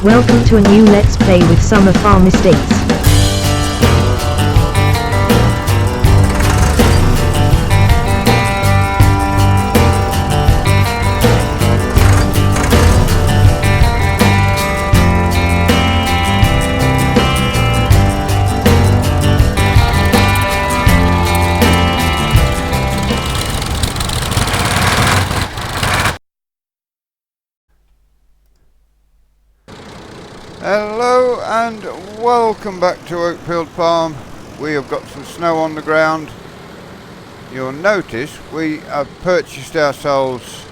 Welcome to a new Let's Play with Summer Farm Estates. Hello and welcome back to Oakfield Farm. We have got some snow on the ground. You'll notice we have purchased ourselves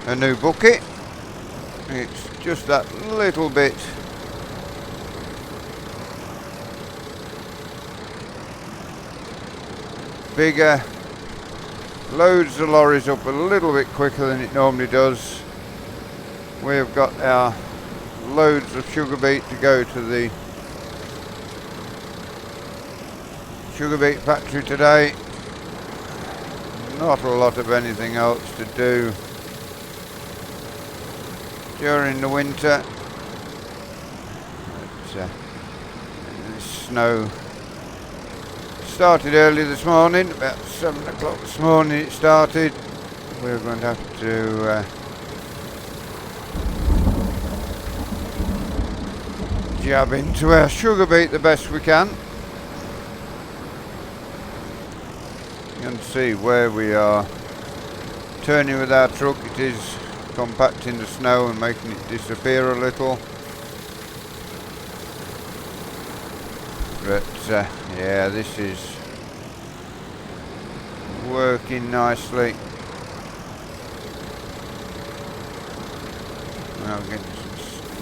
a new bucket. It's just that little bit bigger. Loads the lorries up a little bit quicker than it normally does. We have got our loads of sugar beet to go to the sugar beet factory today. Not a lot of anything else to do during the winter. But, the snow started early this morning, about 7 o'clock this morning it started. We're going to have to jab into our sugar beet the best we can. You can see where we are turning with our truck. It is compacting the snow and making it disappear a little. But yeah, this is working nicely. Now getting some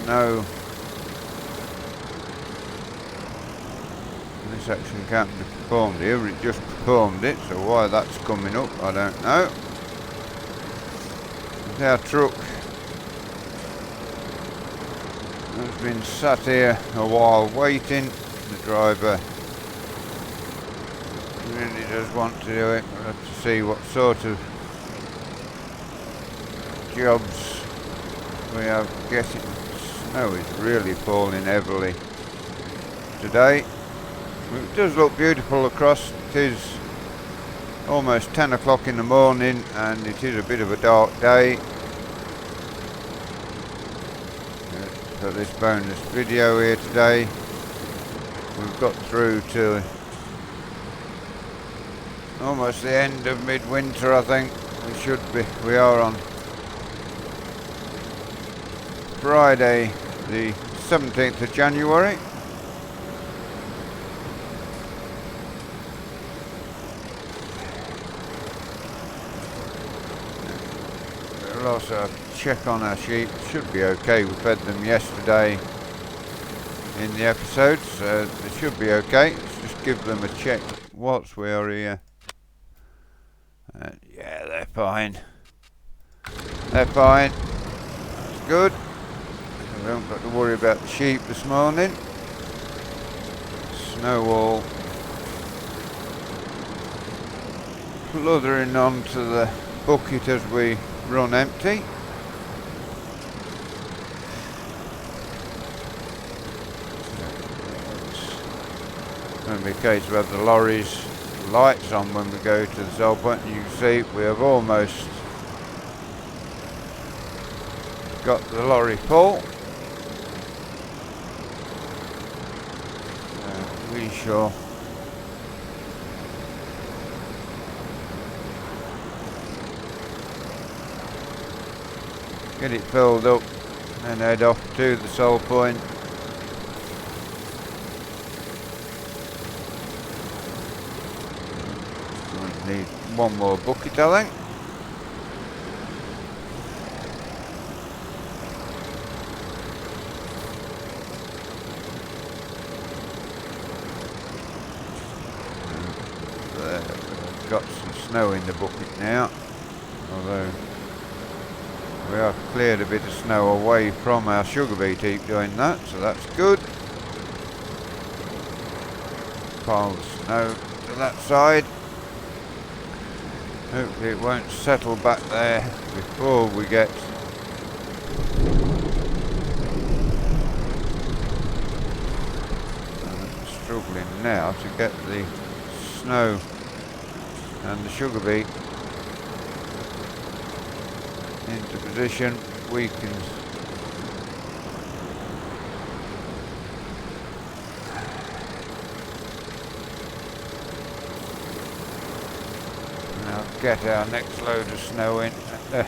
snow. This section can't be performed here, it just performed it, so why that's coming up I don't know. Our truck has been sat here a while waiting. The driver really does want to do it. We'll have to see what sort of jobs we have getting. Snow is really falling heavily today. It does look beautiful across. It is almost 10 o'clock in the morning and it is a bit of a dark day. For this bonus video here today, we've got through to almost the end of midwinter, I think. We are on Friday the 17th of January. We'll also check on our sheep. Should be okay. We fed them yesterday in the episode, so they should be okay. Let's just give them a check whilst we are here. Yeah, they're fine. They're fine. That's good. We haven't got to worry about the sheep this morning. Snow all fluttering onto the bucket as we run empty. It's going to be a case of have the lorries lights on when we go to the sell point. You can see we have almost got the lorry full. We shall get it filled up and head off to the sell point. We need one more bucket, I think. There, we've got some snow in the bucket now, although we have cleared a bit of snow away from our sugar beet heap doing that, so that's good. Pile the snow to that side. Hopefully it won't settle back there before we get struggling now to get the snow and the sugar beet into position. We can now get our next load of snow in, not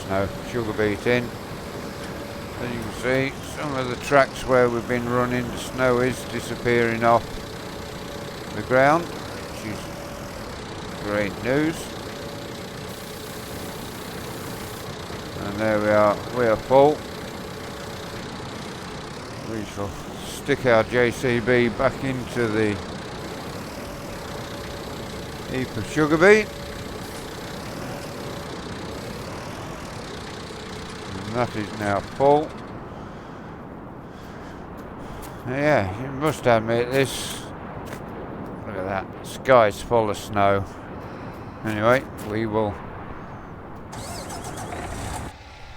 snow, sugar beet in. As you can see, some of the tracks where we've been running, the snow is disappearing off the ground, which is great news. And there we are full. We shall stick our JCB back into the heap of sugar beet. And that is now full. Yeah, you must admit this. Look at that, the sky's full of snow. Anyway, we will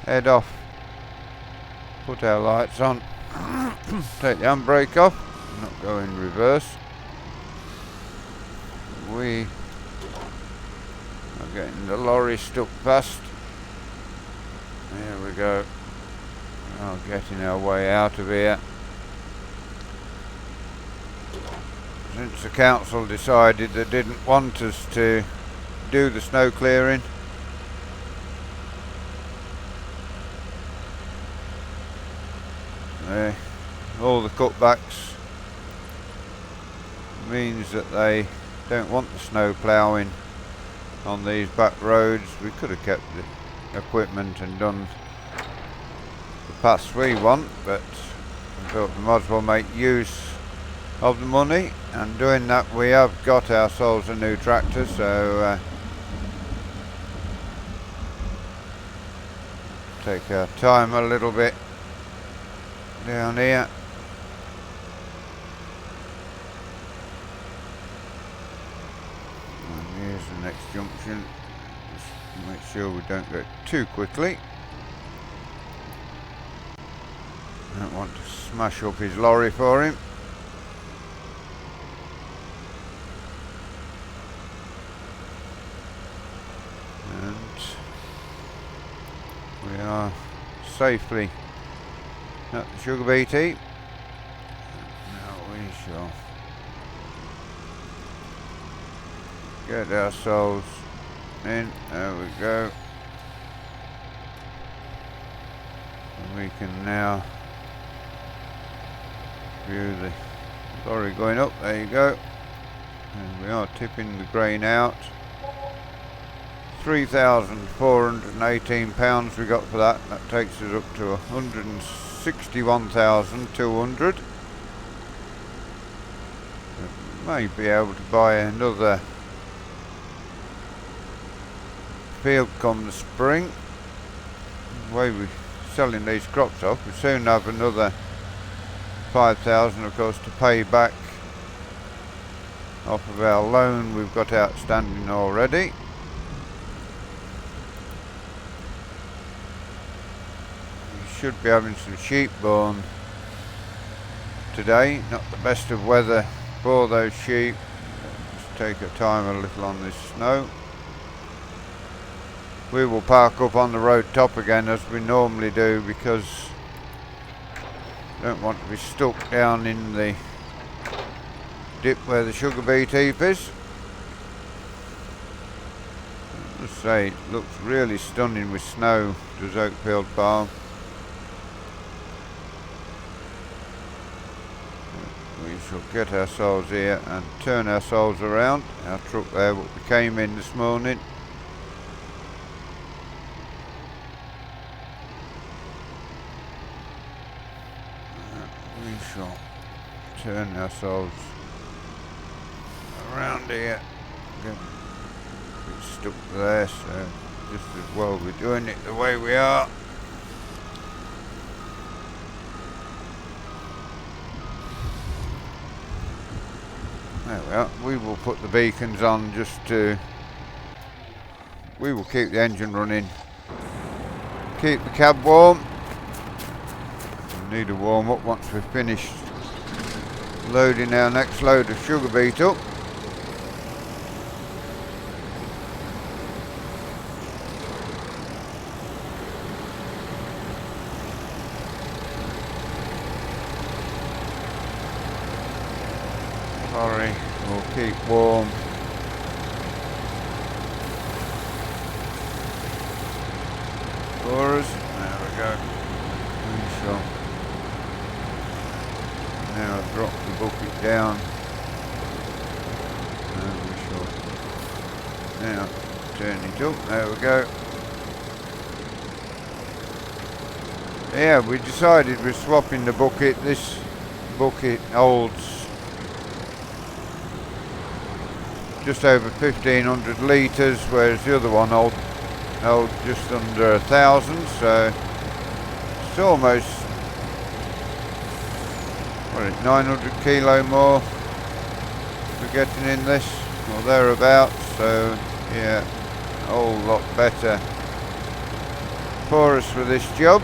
head off, put our lights on, take the handbrake off, not go in reverse. We are getting the lorry stuck fast. Here we go. Now getting our way out of here. Since the council decided they didn't want us to do the snow clearing, all the cutbacks means that they don't want the snow ploughing on these back roads. We could have kept the equipment and done the paths we want, but I thought we might as well make use of the money, and doing that we have got ourselves a new tractor, so take our time a little bit down here. And here's the next junction. Just make sure we don't go too quickly. Don't want to smash up his lorry for him. And we are safely at the sugar beet heap. Now we shall get ourselves in. There we go. And we can now view the lorry going up. There you go. And we are tipping the grain out. £3,418 we got for that. That takes us up to 161,200. May be able to buy another field come the spring. The way we're selling these crops off, we soon have another 5,000 of course to pay back off of our loan we've got outstanding already. Should be having some sheep born today. Not the best of weather for those sheep. Let's take our time a little on this snow. We will park up on the road top again as we normally do, because I don't want to be stuck down in the dip where the sugar beet heap is. Let's say it looks really stunning with snow, does Oakfield Farm. We shall get ourselves here and turn ourselves around. Our truck there, what we came in this morning. We shall turn ourselves around here. Get stuck there, so just as well we're doing it the way we are. There we are. We will put the beacons on just to... We will keep the engine running. Keep the cab warm. We need a warm up once we've finished Loading our next load of sugar beet up. Sorry, we'll keep warm. For us. There we go. We shall now drop the bucket down. And we shall now turn it up. There we go. Yeah, we decided we're swapping the bucket. This bucket holds just over 1,500 litres, whereas the other one held just under 1,000, so it's almost 900 kilo more we're getting in this, or thereabouts, so yeah, a whole lot better for us for this job.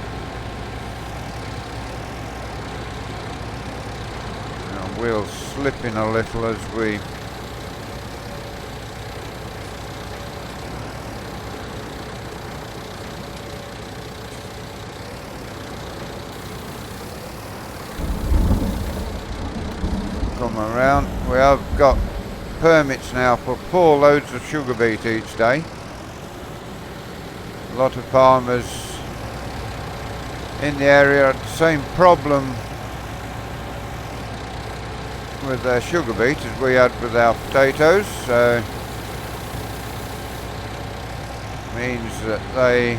Our wheel's slipping a little as we come around. We have got permits now for 4 loads of sugar beet each day. A lot of farmers in the area had the same problem with their sugar beet as we had with our potatoes, so means that they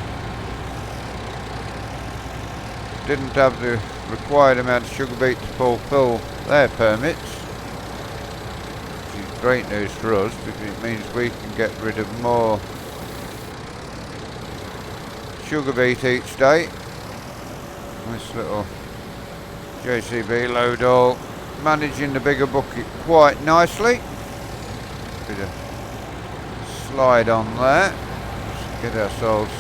didn't have the required amount of sugar beet to fulfill their permits, which is great news for us because it means we can get rid of more sugar beet each day. This little JCB load all managing the bigger bucket quite nicely. Bit of slide on there. Just get ourselves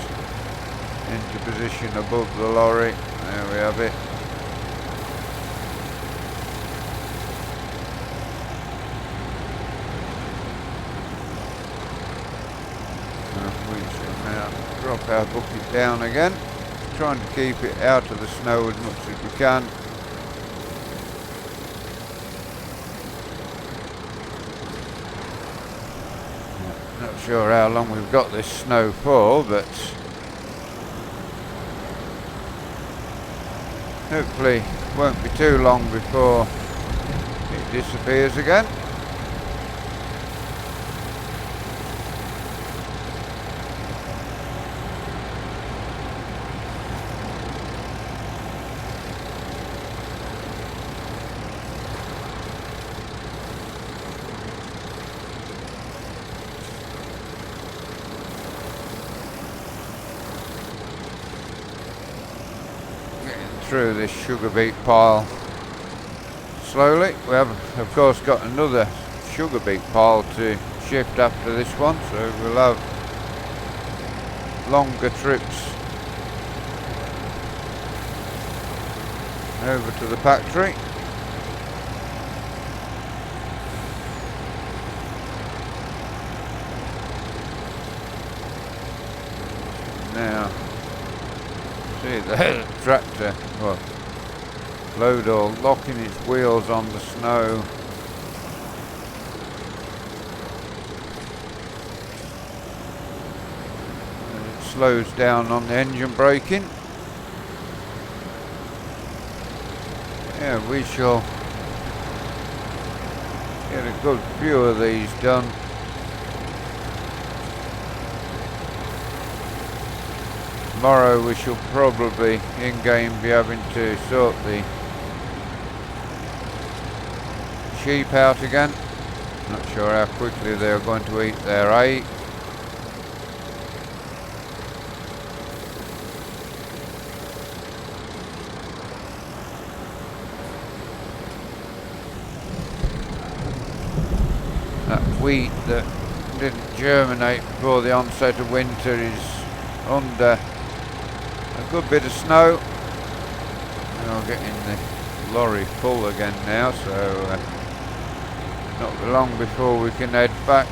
into position above the lorry. There we have it. We shall now drop our bucket down again, trying to keep it out of the snow as much as we can. Not sure how long we've got this snow for, but hopefully it won't be too long before it disappears again. Through this sugar beet pile slowly. We have of course got another sugar beet pile to shift after this one, so we'll have longer trips over to the factory. Now see the tractor, well, load all locking its wheels on the snow. And it slows down on the engine braking. Yeah, we shall get a good few of these done. Tomorrow we shall probably in-game be having to sort the sheep out again. Not sure how quickly they're going to eat their hay. That wheat that didn't germinate before the onset of winter is under a good bit of snow. I'll get in the lorry full again now, so not be long before we can head back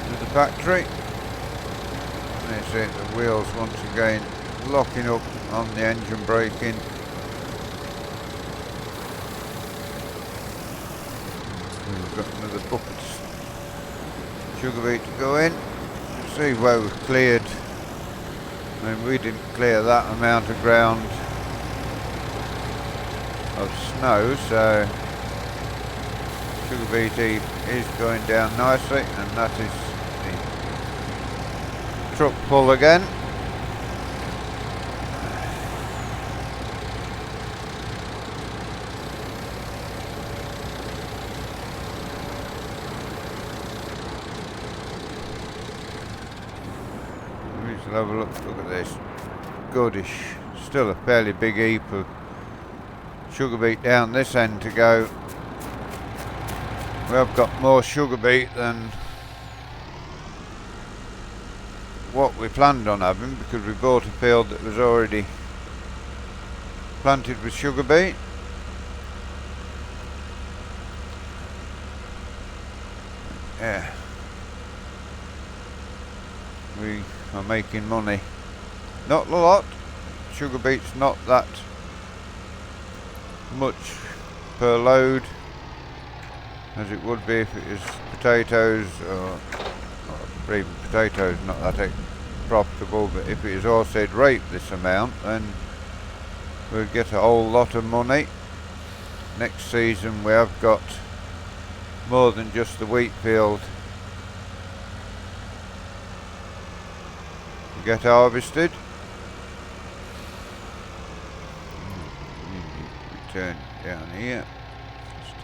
to the factory. And you see the wheels once again locking up on the engine braking. We've got another bucket of sugar beet to go in. See where we've cleared. I mean, we didn't clear that amount of ground of snow, so sugar beet is going down nicely, and that is the truck full again. Have a look at this. Goodish. Still a fairly big heap of sugar beet down this end to go. We have got more sugar beet than what we planned on having, because we bought a field that was already planted with sugar beet. Yeah. We are making money. Not a lot. Sugar beet's not that much per load as it would be if it was potatoes, or even potatoes not that profitable, but if it was horsehead rape this amount, then we'd get a whole lot of money. Next season we have got more than just the wheat field get harvested. We turn down here.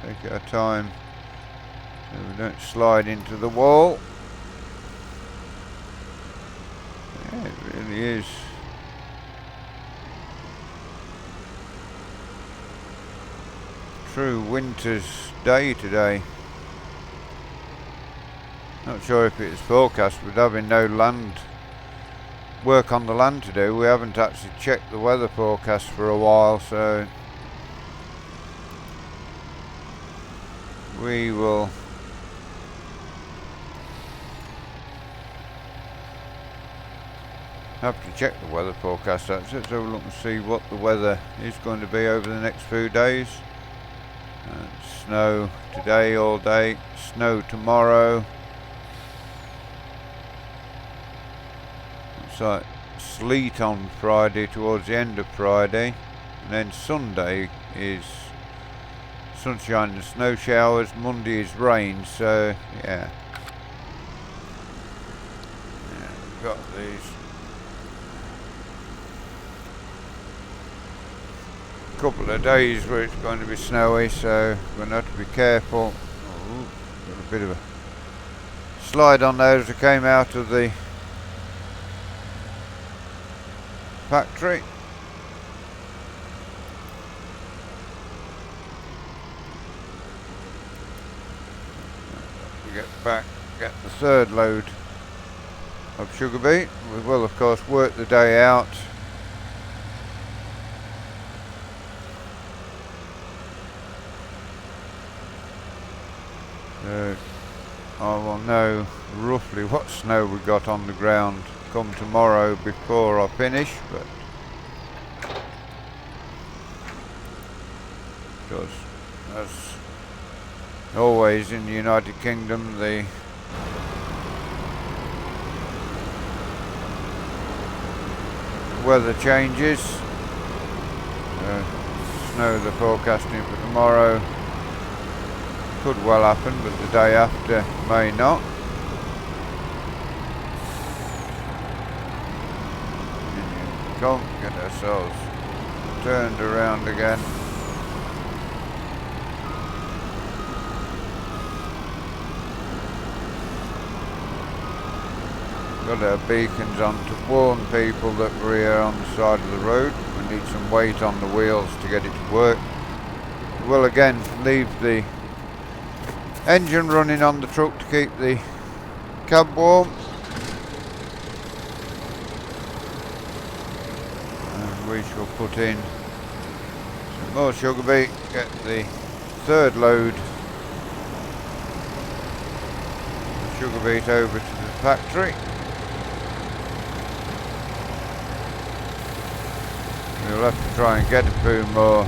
Let's take our time so we don't slide into the wall. Yeah, it really is. True winter's day today. Not sure if it's forecast, with having no work on the land to do. We haven't actually checked the weather forecast for a while, so we will have to check the weather forecast. Let's have a look and see what the weather is going to be over the next few days. Snow today all day, snow tomorrow. So sleet on Friday towards the end of Friday, and then Sunday is sunshine and snow showers. Monday is rain, so yeah. We've got these couple of days where it's going to be snowy, so we're going to have to be careful. Got a bit of a slide on those that came out of the factory. We get back, get the third load of sugar beet. We will of course work the day out. I will know roughly what snow we got on the ground come tomorrow before I finish, but because as always in the United Kingdom the weather changes. Snow they're forecasting for tomorrow could well happen, but the day after may not. Can't get ourselves turned around again. Got our beacons on to warn people that we're here on the side of the road. We need some weight on the wheels to get it to work. We'll again leave the engine running on the truck to keep the cab warm. And we shall put in Some more sugar beet, get the third load of sugar beet over to the factory. We'll have to try and get a few more.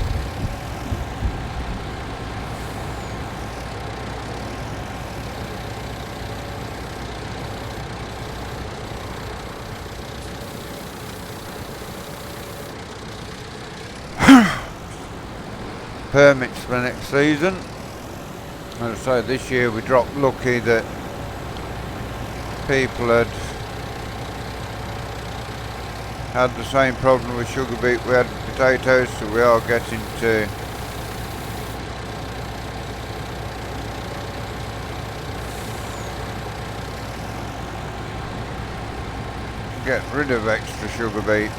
Permits for next season. As I say, this year we dropped lucky that people had the same problem with sugar beet we had with potatoes, so we are getting to get rid of extra sugar beet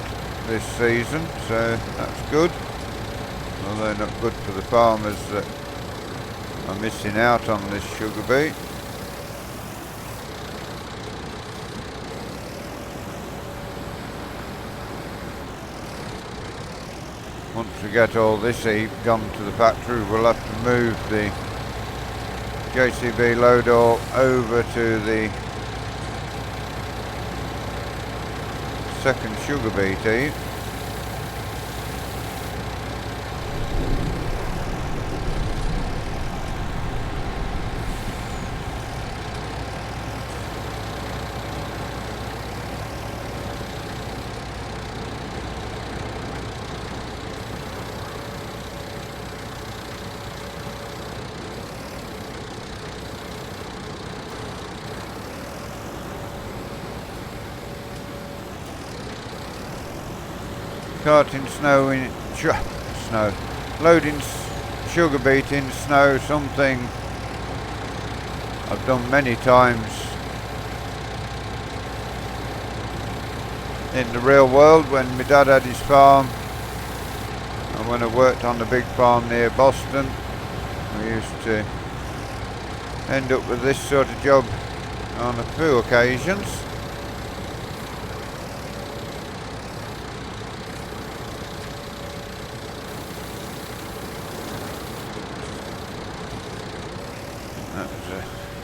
this season, so that's good. Although not good for the farmers that are missing out on this sugar beet. Once we get all this heap gone to the factory, we'll have to move the JCB load all over to the second sugar beet heap. Carting snow in loading sugar beet in snow, something I've done many times in the real world when my dad had his farm and when I worked on the big farm near Boston. We used to end up with this sort of job on a few occasions.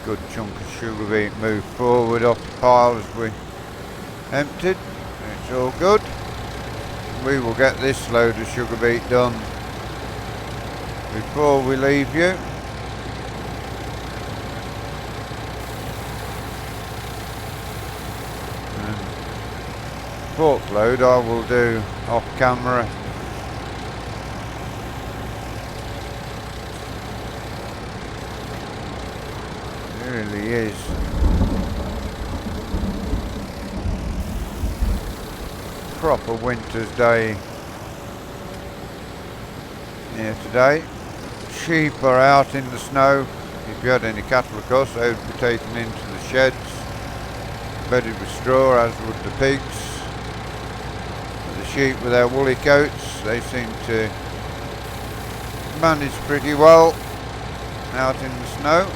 Good chunk of sugar beet moved forward off the pile as we emptied. It's all good. We will get this load of sugar beet done before we leave you. And fourth load I will do off camera. It really is. Proper winter's day here today. Sheep are out in the snow. If you had any cattle, of course, they would be taken into the sheds, bedded with straw, as would the pigs. The sheep with their woolly coats, they seem to manage pretty well out in the snow.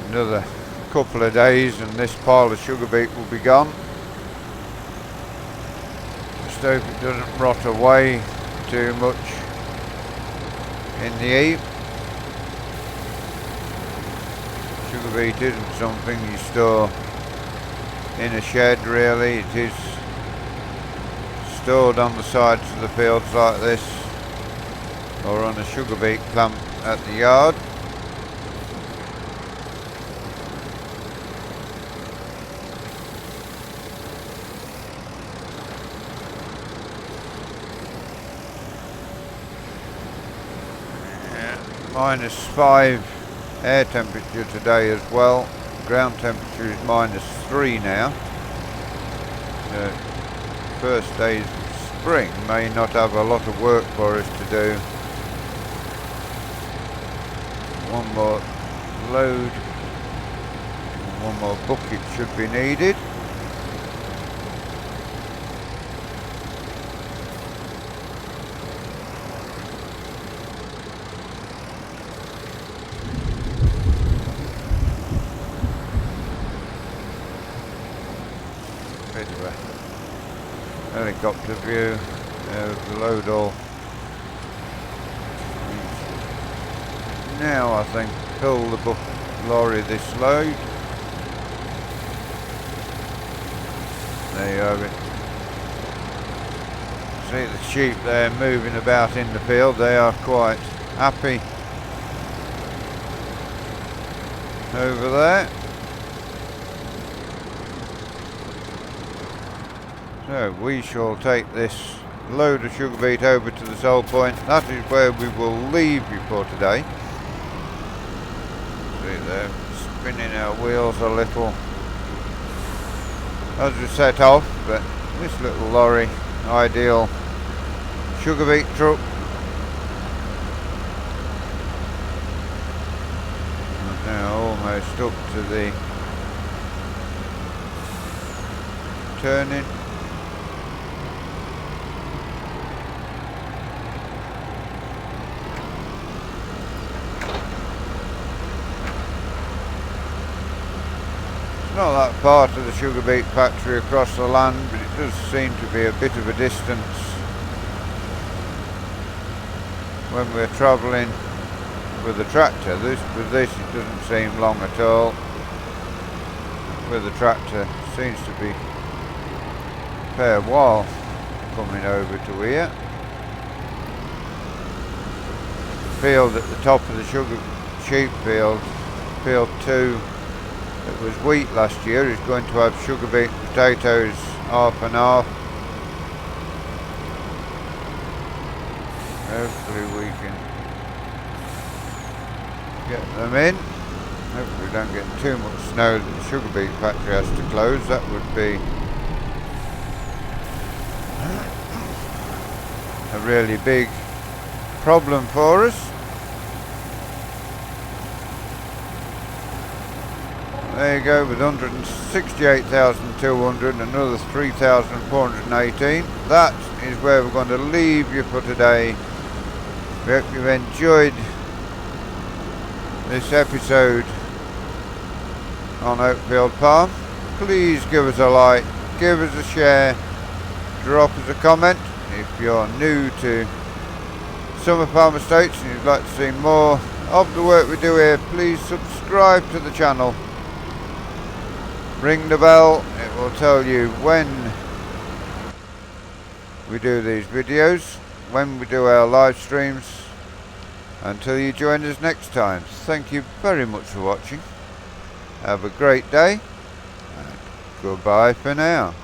Another couple of days and this pile of sugar beet will be gone. Just hope it doesn't rot away too much in the heap. Sugar beet isn't something you store in a shed really, it is stored on the sides of the fields like this or on a sugar beet clamp at the yard. -5 air temperature today as well. Ground temperature is -3 now. First days of spring may not have a lot of work for us to do. One more load, one more bucket should be needed. bit of a helicopter view of the load all. Now I think pull the lorry this load. There you have it. See the sheep there moving about in the field. They are quite happy over there. So we shall take this load of sugar beet over to the sole point. That is where we will leave you for today. See there, spinning our wheels a little as we set off, but this little lorry, ideal sugar beet truck. And now almost up to the turning. It's not that part of the sugar beet factory across the land, but it does seem to be a bit of a distance when we're travelling with the tractor. With this it doesn't seem long at all. With the tractor it seems to be a fair while coming over to here. The field at the top of the sheep field, field 2, it was wheat last year, is going to have sugar beet and potatoes half and half. Hopefully we can get them in. Hopefully we don't get too much snow that the sugar beet factory has to close. That would be a really big problem for us. There you go, with 168,200 and another 3,418. That is where we're going to leave you for today. We hope you've enjoyed this episode on Oakfield Farm. Please give us a like, give us a share, drop us a comment. If you're new to Summer Farm Estates and you'd like to see more of the work we do here, please subscribe to the channel. Ring the bell, it will tell you when we do these videos, when we do our live streams. Until you join us next time, thank you very much for watching. Have a great day, and goodbye for now.